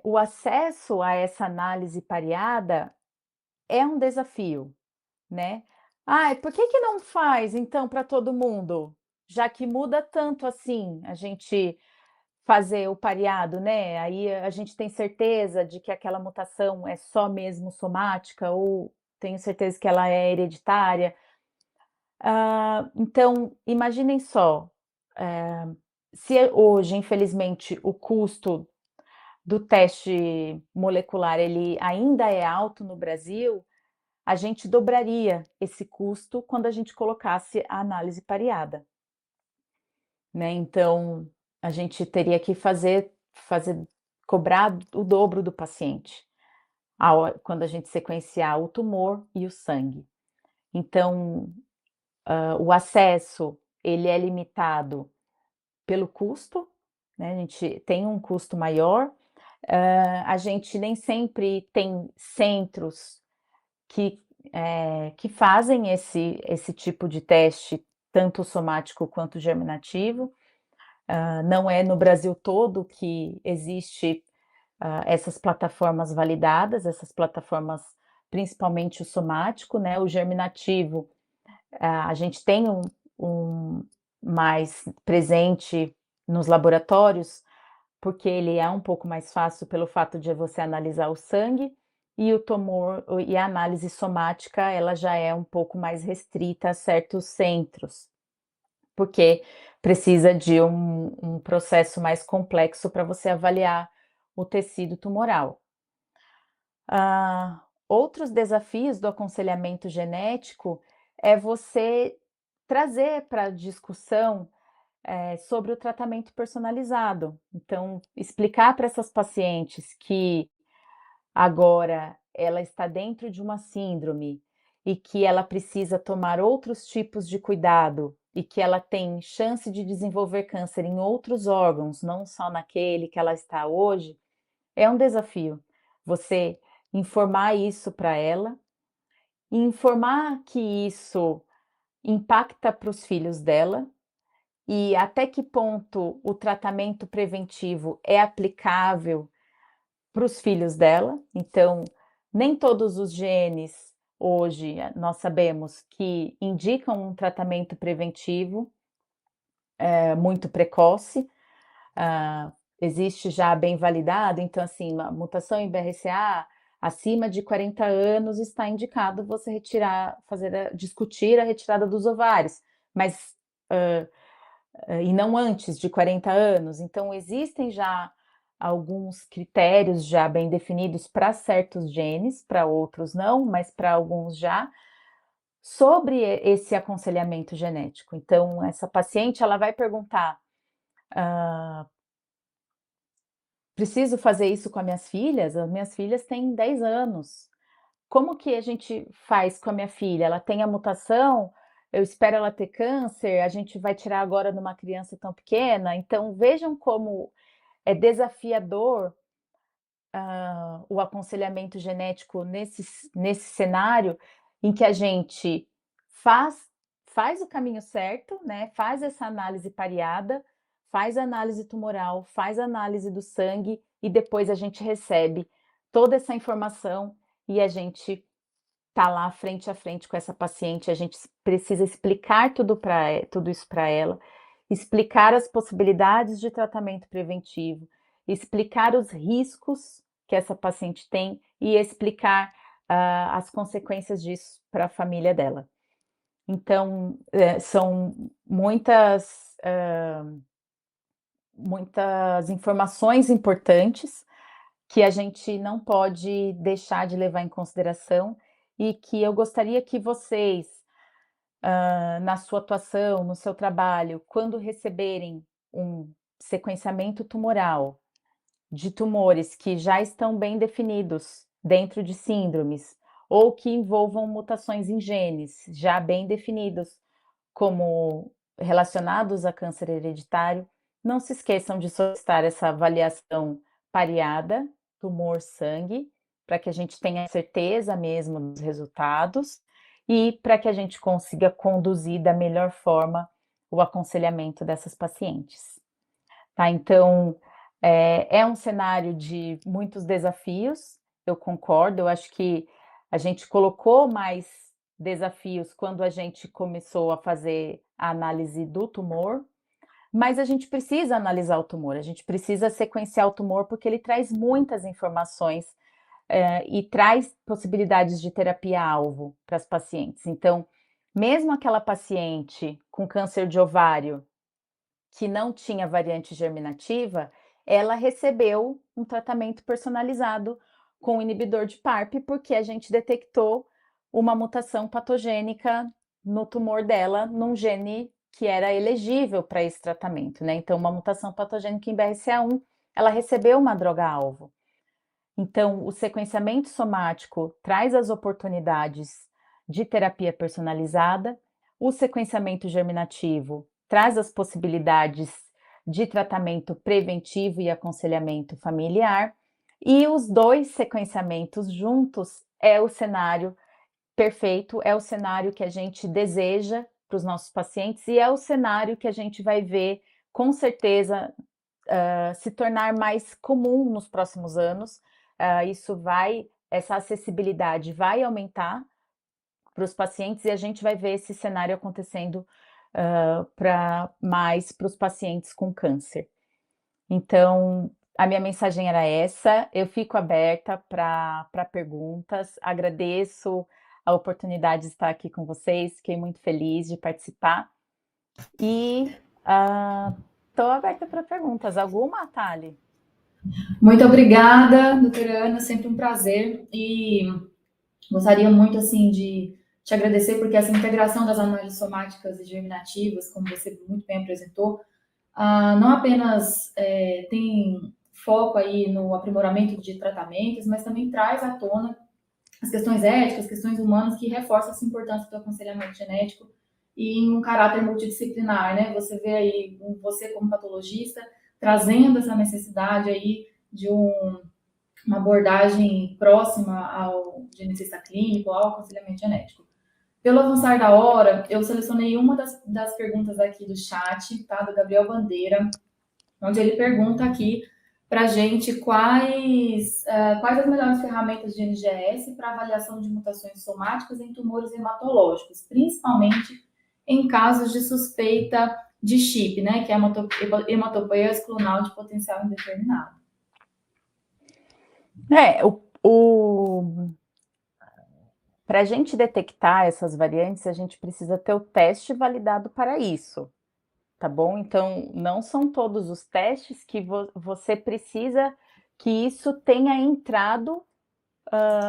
o acesso a essa análise pareada é um desafio, né? Por que não faz então para todo mundo? Já que muda tanto assim a gente fazer o pareado, né? Aí a gente tem certeza de que aquela mutação é só mesmo somática ou tenho certeza que ela é hereditária. Então, imaginem só, se hoje, infelizmente, o custo do teste molecular ele ainda é alto no Brasil, a gente dobraria esse custo quando a gente colocasse a análise pareada, né? Então, a gente teria que cobrar o dobro do paciente quando a gente sequenciar o tumor e o sangue. Então, o acesso ele é limitado pelo custo, né? A gente tem um custo maior. A gente nem sempre tem centros que que fazem esse tipo de teste, tanto somático quanto germinativo. Não é no Brasil todo que existe essas plataformas validadas, essas plataformas, principalmente o somático, né? O germinativo, a gente tem um mais presente nos laboratórios, porque ele é um pouco mais fácil pelo fato de você analisar o sangue, e o tumor e a análise somática, ela já é um pouco mais restrita a certos centros, porque precisa de um processo mais complexo para você avaliar o tecido tumoral. Outros desafios do aconselhamento genético é você trazer para a discussão sobre o tratamento personalizado. Então, explicar para essas pacientes que agora ela está dentro de uma síndrome e que ela precisa tomar outros tipos de cuidado e que ela tem chance de desenvolver câncer em outros órgãos, não só naquele que ela está hoje, é um desafio. Você informar isso para ela e informar que isso impacta para os filhos dela e até que ponto o tratamento preventivo é aplicável para os filhos dela. Então, nem todos os genes hoje nós sabemos que indicam um tratamento preventivo muito precoce. Existe já bem validado, então assim, uma mutação em BRCA acima de 40 anos está indicado você discutir a retirada dos ovários, mas e não antes de 40 anos. Então, existem já alguns critérios já bem definidos para certos genes, para outros não, mas para alguns já, sobre esse aconselhamento genético. Então, essa paciente, ela vai perguntar: preciso fazer isso com as minhas filhas? As minhas filhas têm 10 anos. Como que a gente faz com a minha filha? Ela tem a mutação, eu espero ela ter câncer, a gente vai tirar agora numa criança tão pequena? Então, vejam como é desafiador o aconselhamento genético nesse cenário em que a gente faz o caminho certo, né? Faz essa análise pareada, faz a análise tumoral, faz a análise do sangue e depois a gente recebe toda essa informação e a gente tá lá frente a frente com essa paciente, a gente precisa explicar tudo isso para ela, explicar as possibilidades de tratamento preventivo, explicar os riscos que essa paciente tem e explicar as consequências disso para a família dela. Então, são muitas informações importantes que a gente não pode deixar de levar em consideração e que eu gostaria que vocês, na sua atuação, no seu trabalho, quando receberem um sequenciamento tumoral de tumores que já estão bem definidos dentro de síndromes ou que envolvam mutações em genes já bem definidos, como relacionados a câncer hereditário, não se esqueçam de solicitar essa avaliação pareada, tumor-sangue, para que a gente tenha certeza mesmo dos resultados e para que a gente consiga conduzir da melhor forma o aconselhamento dessas pacientes. Tá? Então, é um cenário de muitos desafios, eu concordo, eu acho que a gente colocou mais desafios quando a gente começou a fazer a análise do tumor, mas a gente precisa analisar o tumor, a gente precisa sequenciar o tumor porque ele traz muitas informações e traz possibilidades de terapia-alvo para as pacientes. Então, mesmo aquela paciente com câncer de ovário que não tinha variante germinativa, ela recebeu um tratamento personalizado com inibidor de PARP, porque a gente detectou uma mutação patogênica no tumor dela, num gene que era elegível para esse tratamento, né? Então, uma mutação patogênica em BRCA1, ela recebeu uma droga-alvo. Então, o sequenciamento somático traz as oportunidades de terapia personalizada, o sequenciamento germinativo traz as possibilidades de tratamento preventivo e aconselhamento familiar, e os dois sequenciamentos juntos é o cenário perfeito, é o cenário que a gente deseja para os nossos pacientes e é o cenário que a gente vai ver, com certeza, se tornar mais comum nos próximos anos. Essa acessibilidade vai aumentar para os pacientes e a gente vai ver esse cenário acontecendo para os pacientes com câncer. Então, a minha mensagem era essa, eu fico aberta para perguntas, agradeço a oportunidade de estar aqui com vocês, fiquei muito feliz de participar e estou aberta para perguntas. Alguma, Thali? Muito obrigada, doutora Ana, sempre um prazer. E gostaria muito, assim, de te agradecer, porque essa integração das análises somáticas e germinativas, como você muito bem apresentou, não apenas tem foco aí no aprimoramento de tratamentos, mas também traz à tona as questões éticas, questões humanas, que reforçam essa importância do aconselhamento genético e em um caráter multidisciplinar, né? Você vê aí, você como patologista, trazendo essa necessidade aí de uma abordagem próxima ao geneticista clínico, ao aconselhamento genético. Pelo avançar da hora, eu selecionei uma das perguntas aqui do chat, tá? Do Gabriel Bandeira, onde ele pergunta aqui para a gente quais as melhores ferramentas de NGS para avaliação de mutações somáticas em tumores hematológicos, principalmente em casos de suspeita de CHIP, né? Que é a hematopoiese clonal de potencial indeterminado. Para a gente detectar essas variantes, a gente precisa ter o teste validado para isso, tá bom? Então, não são todos os testes que você precisa que isso tenha entrado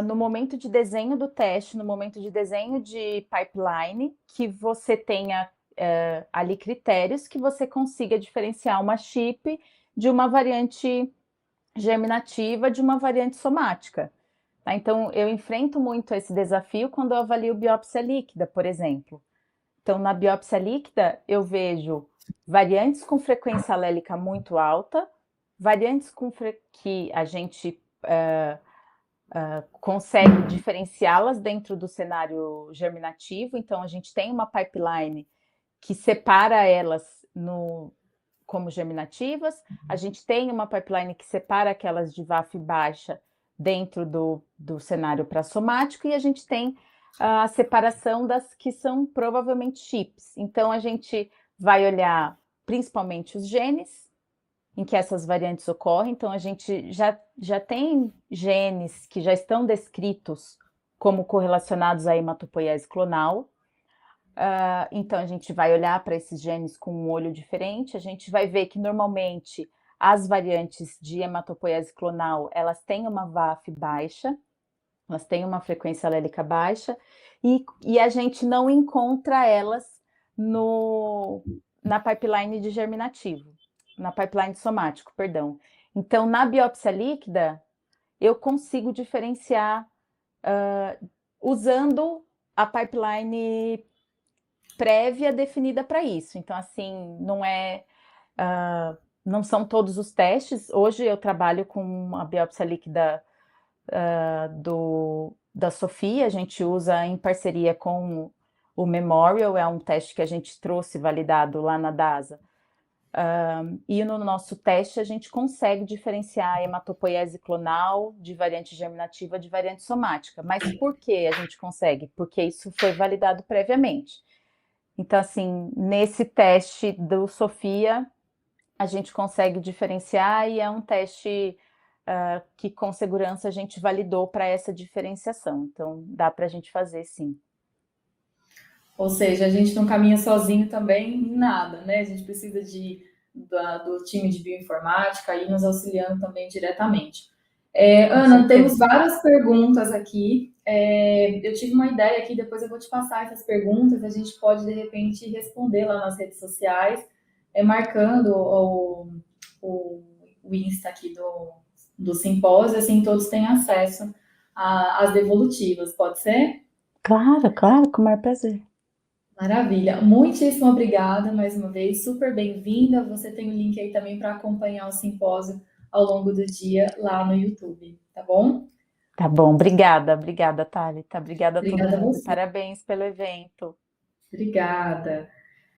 no momento de desenho do teste, no momento de desenho de pipeline, que você tenha ali critérios que você consiga diferenciar uma CHIP de uma variante germinativa de uma variante somática. Tá? Então, eu enfrento muito esse desafio quando eu avalio biópsia líquida, por exemplo. Então, na biópsia líquida, eu vejo variantes com frequência alélica muito alta, variantes que a gente consegue diferenciá-las dentro do cenário germinativo. Então, a gente tem uma pipeline que separa elas como germinativas, a gente tem uma pipeline que separa aquelas de VAF baixa dentro do cenário pré-somático e a gente tem a separação das que são provavelmente CHIPs. Então, a gente vai olhar principalmente os genes em que essas variantes ocorrem. Então, a gente já tem genes que já estão descritos como correlacionados à hematopoiese clonal. Então, a gente vai olhar para esses genes com um olho diferente, a gente vai ver que, normalmente, as variantes de hematopoiese clonal, elas têm uma VAF baixa, elas têm uma frequência alélica baixa, e a gente não encontra elas na pipeline de germinativo, na pipeline somático, perdão. Então, na biópsia líquida, eu consigo diferenciar usando a pipeline prévia definida para isso. Então, assim, não são todos os testes. Hoje eu trabalho com a biópsia líquida da SOPHiA, a gente usa em parceria com o Memorial, é um teste que a gente trouxe validado lá na DASA. E no nosso teste a gente consegue diferenciar a hematopoiese clonal de variante germinativa de variante somática. Mas por que a gente consegue? Porque isso foi validado previamente. Então, assim, nesse teste do SOPHiA, a gente consegue diferenciar e é um teste que com segurança a gente validou para essa diferenciação. Então, dá para a gente fazer, sim. Ou seja, a gente não caminha sozinho também em nada, né? A gente precisa do time de bioinformática aí nos auxiliando também diretamente. Ana, temos várias perguntas aqui. Eu tive uma ideia aqui, depois eu vou te passar essas perguntas, a gente pode, de repente, responder lá nas redes sociais, marcando o Insta aqui do simpósio, assim todos têm acesso às devolutivas, pode ser? Claro, claro, com o maior prazer. Maravilha, muitíssimo obrigada mais uma vez, super bem-vinda. Você tem o link aí também para acompanhar o simpósio ao longo do dia lá no YouTube, tá bom? Tá bom, obrigada, Thalita. Obrigada a todo Obrigada a mundo. você. Parabéns pelo evento. Obrigada.